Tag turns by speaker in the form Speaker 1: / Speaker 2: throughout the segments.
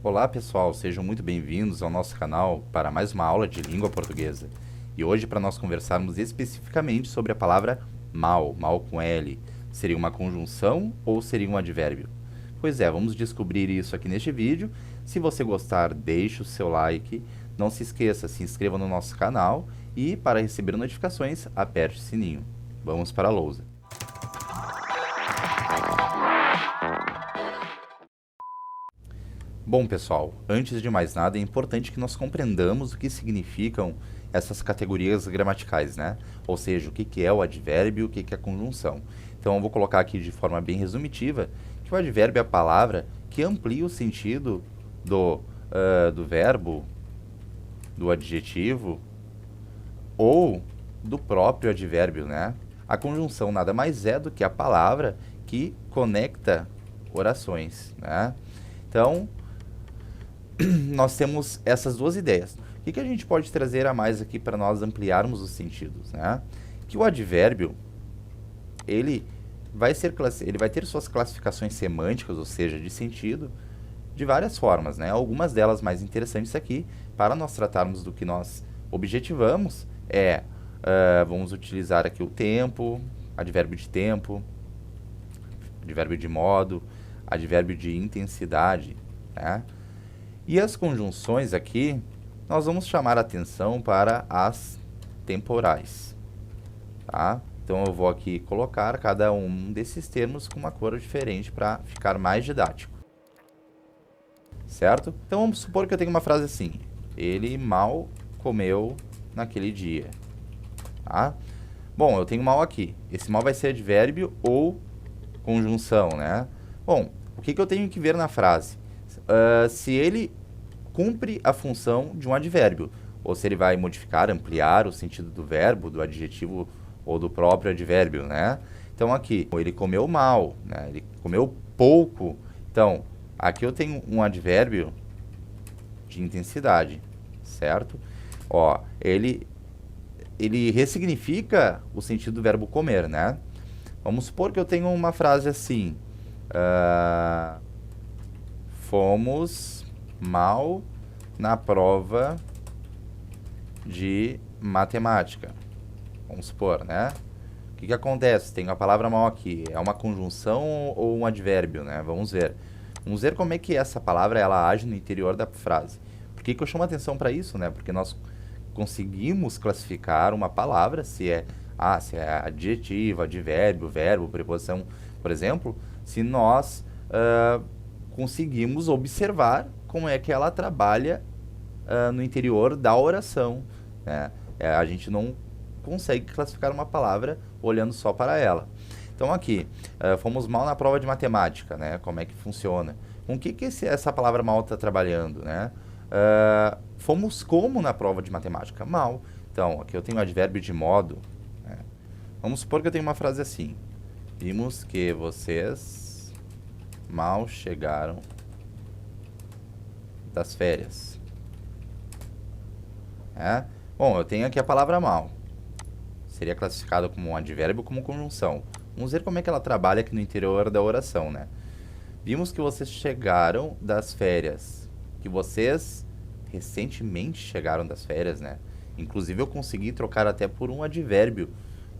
Speaker 1: Olá pessoal, sejam muito bem-vindos ao nosso canal para mais uma aula de língua portuguesa. E hoje para nós conversarmos especificamente sobre a palavra mal, mal com L. Seria uma conjunção ou seria um advérbio? Pois é, vamos descobrir isso aqui neste vídeo. Se você gostar, deixe o seu like. Não se esqueça, se inscreva no nosso canal e para receber notificações, aperte o sininho. Vamos para a lousa. Bom, pessoal, antes de mais nada, é importante que nós compreendamos o que significam essas categorias gramaticais, né? Ou seja, o que é o advérbio e o que é a conjunção. Então, eu vou colocar aqui de forma bem resumitiva que o advérbio é a palavra que amplia o sentido do verbo, do adjetivo ou do próprio advérbio, né? A conjunção nada mais é do que a palavra que conecta orações, né? Então, nós temos essas duas ideias. O que a gente pode trazer a mais aqui para nós ampliarmos os sentidos, né? Que o advérbio, ele vai ter suas classificações semânticas, ou seja, de sentido, de várias formas, né? Algumas delas mais interessantes aqui, para nós tratarmos do que nós objetivamos, vamos utilizar aqui o tempo, advérbio de tempo, advérbio de modo, advérbio de intensidade, né? E as conjunções aqui, nós vamos chamar a atenção para as temporais, tá? Então, eu vou aqui colocar cada um desses termos com uma cor diferente para ficar mais didático, certo? Então, vamos supor que eu tenho uma frase assim: ele mal comeu naquele dia, tá? Bom, eu tenho mal aqui. Esse mal vai ser advérbio ou conjunção, né? Bom, o que eu tenho que ver na frase? Se ele cumpre a função de um advérbio, ou se ele vai modificar, ampliar o sentido do verbo, do adjetivo ou do próprio advérbio, né? Então, aqui, ele comeu mal, né? Ele comeu pouco. Então, aqui eu tenho um advérbio de intensidade, certo? Ó, ele ressignifica o sentido do verbo comer, né? Vamos supor que eu tenho uma frase assim: fomos mal na prova de matemática. Vamos supor, né? O que acontece? Tem a palavra mal aqui. É uma conjunção ou um advérbio, né? Vamos ver. Vamos ver como é que essa palavra ela age no interior da frase. Por que eu chamo atenção para isso, né? Porque nós conseguimos classificar uma palavra se é adjetivo, advérbio, verbo, preposição, por exemplo, se nós conseguimos observar como é que ela trabalha no interior da oração, né? A gente não consegue classificar uma palavra olhando só para ela. Então, aqui, fomos mal na prova de matemática, né? Como é que funciona? Com o que essa palavra mal está trabalhando, né? Fomos como na prova de matemática? Mal. Então, aqui eu tenho o advérbio de modo, né? Vamos supor que eu tenho uma frase assim: vimos que vocês mal chegaram das férias. Bom, eu tenho aqui a palavra mal. Seria classificada como um advérbio ou como conjunção. Vamos ver como é que ela trabalha aqui no interior da oração, né? Vimos que vocês chegaram das férias. Que vocês recentemente chegaram das férias, né? Inclusive, eu consegui trocar até por um advérbio,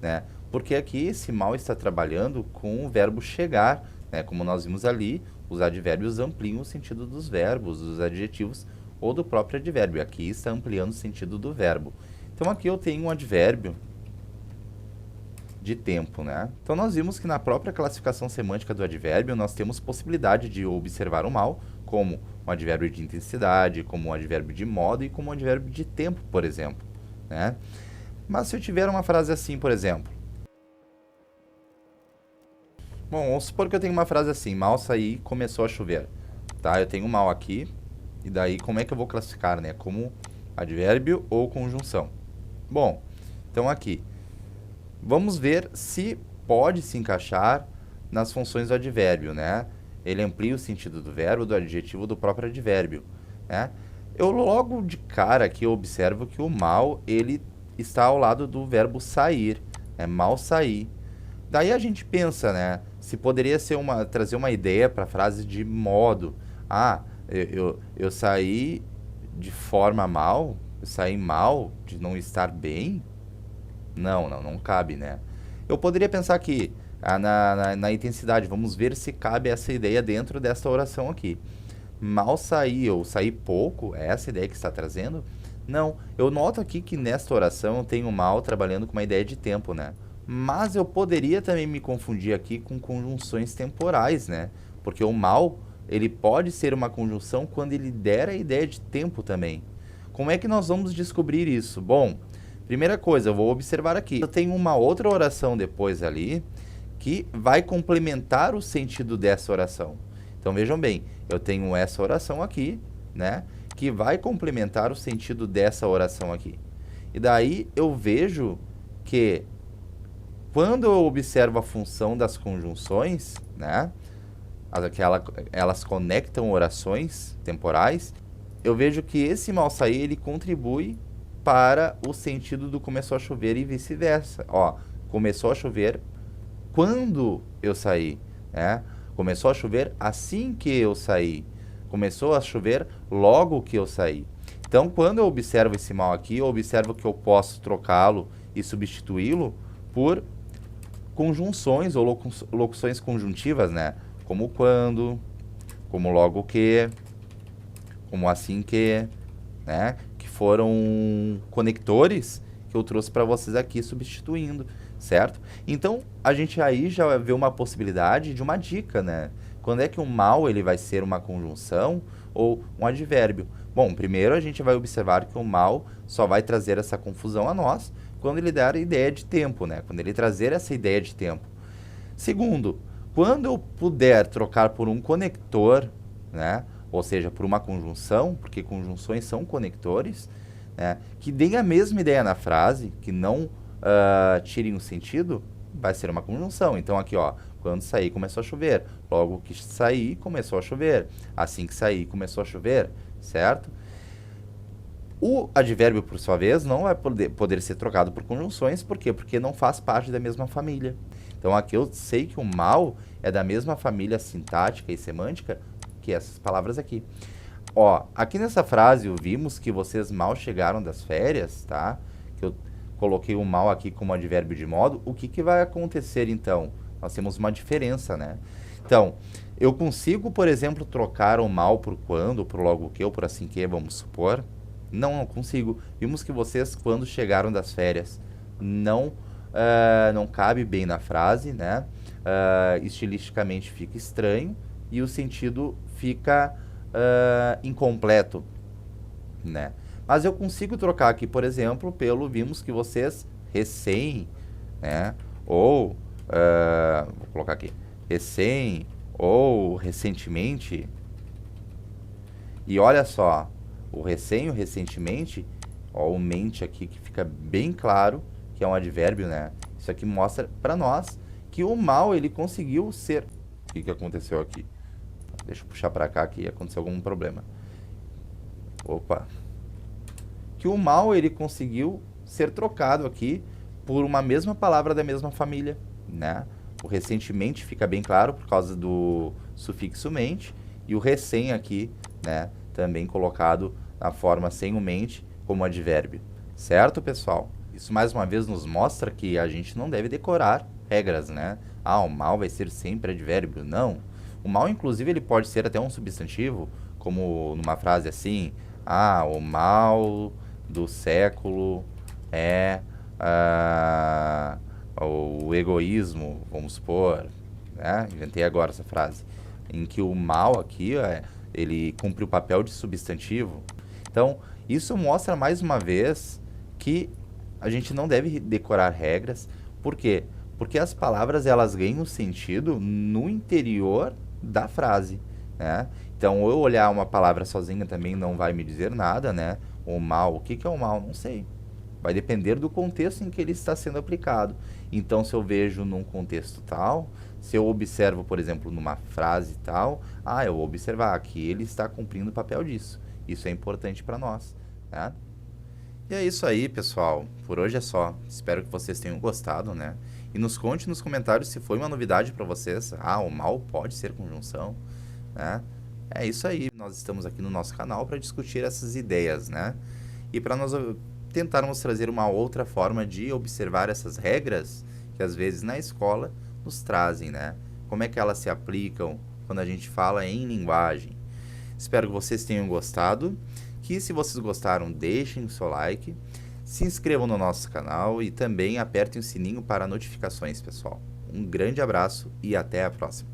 Speaker 1: né? Porque aqui esse mal está trabalhando com o verbo chegar, né? Como nós vimos ali, os advérbios ampliam o sentido dos verbos, dos adjetivos ou do próprio advérbio. Aqui está ampliando o sentido do verbo. Então, aqui eu tenho um advérbio de tempo, né? Então, nós vimos que na própria classificação semântica do advérbio, nós temos possibilidade de observar o mal como um advérbio de intensidade, como um advérbio de modo e como um advérbio de tempo, por exemplo, né? Mas se eu tiver uma frase assim, por exemplo... Bom, vamos supor que eu tenho uma frase assim: mal saí, começou a chover, tá? Eu tenho mal aqui, e daí como é que eu vou classificar, né? Como advérbio ou conjunção? Bom, então aqui, vamos ver se pode se encaixar nas funções do advérbio, né? Ele amplia o sentido do verbo, do adjetivo, do próprio advérbio, né? Eu logo de cara aqui observo que o mal, ele está ao lado do verbo sair, mal sair. Daí a gente pensa, né? Se poderia ser trazer uma ideia para a frase de modo. Eu saí de forma mal, eu saí mal de não estar bem? Não cabe, né? Eu poderia pensar aqui, na intensidade, vamos ver se cabe essa ideia dentro dessa oração aqui. Mal saí ou saí pouco, é essa ideia que está trazendo? Não, eu noto aqui que nesta oração eu tenho mal trabalhando com uma ideia de tempo, né? Mas eu poderia também me confundir aqui com conjunções temporais, né? Porque o mal, ele pode ser uma conjunção quando ele der a ideia de tempo também. Como é que nós vamos descobrir isso? Bom, primeira coisa, eu vou observar aqui. Eu tenho uma outra oração depois ali que vai complementar o sentido dessa oração. Então vejam bem, eu tenho essa oração aqui, né, que vai complementar o sentido dessa oração aqui. E daí eu vejo que quando eu observo a função das conjunções, né, elas conectam orações temporais, eu vejo que esse mal sair ele contribui para o sentido do começou a chover e vice-versa. Ó, começou a chover quando eu saí, né? Começou a chover assim que eu saí. Começou a chover logo que eu saí. Então, quando eu observo esse mal aqui, eu observo que eu posso trocá-lo e substituí-lo por conjunções ou locuções conjuntivas, né? Como quando, como logo que, como assim que, né? Que foram conectores que eu trouxe para vocês aqui substituindo, certo? Então, a gente aí já vê uma possibilidade de uma dica, né? Quando é que o mal ele vai ser uma conjunção ou um advérbio? Bom, primeiro a gente vai observar que o mal só vai trazer essa confusão a nós quando ele der a ideia de tempo, né? Quando ele trazer essa ideia de tempo. Segundo, quando eu puder trocar por um conector, né? Ou seja, por uma conjunção, porque conjunções são conectores, né? Que deem a mesma ideia na frase, que não tirem o sentido, vai ser uma conjunção. Então aqui, ó, quando sair começou a chover, logo que sair começou a chover, assim que sair começou a chover, certo? O advérbio, por sua vez, não vai poder ser trocado por conjunções, por quê? Porque não faz parte da mesma família. Então aqui eu sei que o mal é da mesma família sintática e semântica que essas palavras aqui. Ó, aqui nessa frase vimos que vocês mal chegaram das férias, tá? Que eu coloquei o mal aqui como advérbio de modo. O que vai acontecer então? Nós temos uma diferença, né? Então, eu consigo, por exemplo, trocar o mal por quando, por logo que ou por assim que, vamos supor? Não consigo. Vimos que vocês, quando chegaram das férias, não cabe bem na frase, né? Estilisticamente fica estranho e o sentido fica incompleto, né? Mas eu consigo trocar aqui, por exemplo, pelo vimos que vocês recém, né? Ou, vou colocar aqui, recém ou recentemente. E olha só, o recém e o recentemente, ó, o mente aqui que fica bem claro que é um advérbio, né? Isso aqui mostra para nós que o mal ele conseguiu ser. O que aconteceu aqui? Deixa eu puxar para cá que aconteceu algum problema. Opa. Que o mal ele conseguiu ser trocado aqui por uma mesma palavra da mesma família, né? O recentemente fica bem claro por causa do sufixo mente e o recém aqui, né, também colocado na forma sem o mente como advérbio. Certo, pessoal? Isso mais uma vez nos mostra que a gente não deve decorar regras, né? Ah, o mal vai ser sempre advérbio. Não. O mal, inclusive, ele pode ser até um substantivo, como numa frase assim, ah, o mal do século é o egoísmo, vamos supor, né? Inventei agora essa frase, em que o mal aqui, ele cumpre o papel de substantivo. Então, isso mostra mais uma vez que a gente não deve decorar regras. Por quê? Porque as palavras elas ganham sentido no interior da frase, né? Então, eu olhar uma palavra sozinha também não vai me dizer nada, né? O mal, o que é o mal? Não sei. Vai depender do contexto em que ele está sendo aplicado. Então, se eu vejo num contexto tal, se eu observo, por exemplo, numa frase tal, eu vou observar que ele está cumprindo o papel disso. Isso é importante para nós, né? E é isso aí, pessoal. Por hoje é só. Espero que vocês tenham gostado, né? E nos conte nos comentários se foi uma novidade para vocês. O mal pode ser conjunção, né? É isso aí, nós estamos aqui no nosso canal para discutir essas ideias, né? E para nós tentarmos trazer uma outra forma de observar essas regras que às vezes na escola nos trazem, né? Como é que elas se aplicam quando a gente fala em linguagem. Espero que vocês tenham gostado, que se vocês gostaram, deixem o seu like, se inscrevam no nosso canal e também apertem o sininho para notificações, pessoal. Um grande abraço e até a próxima.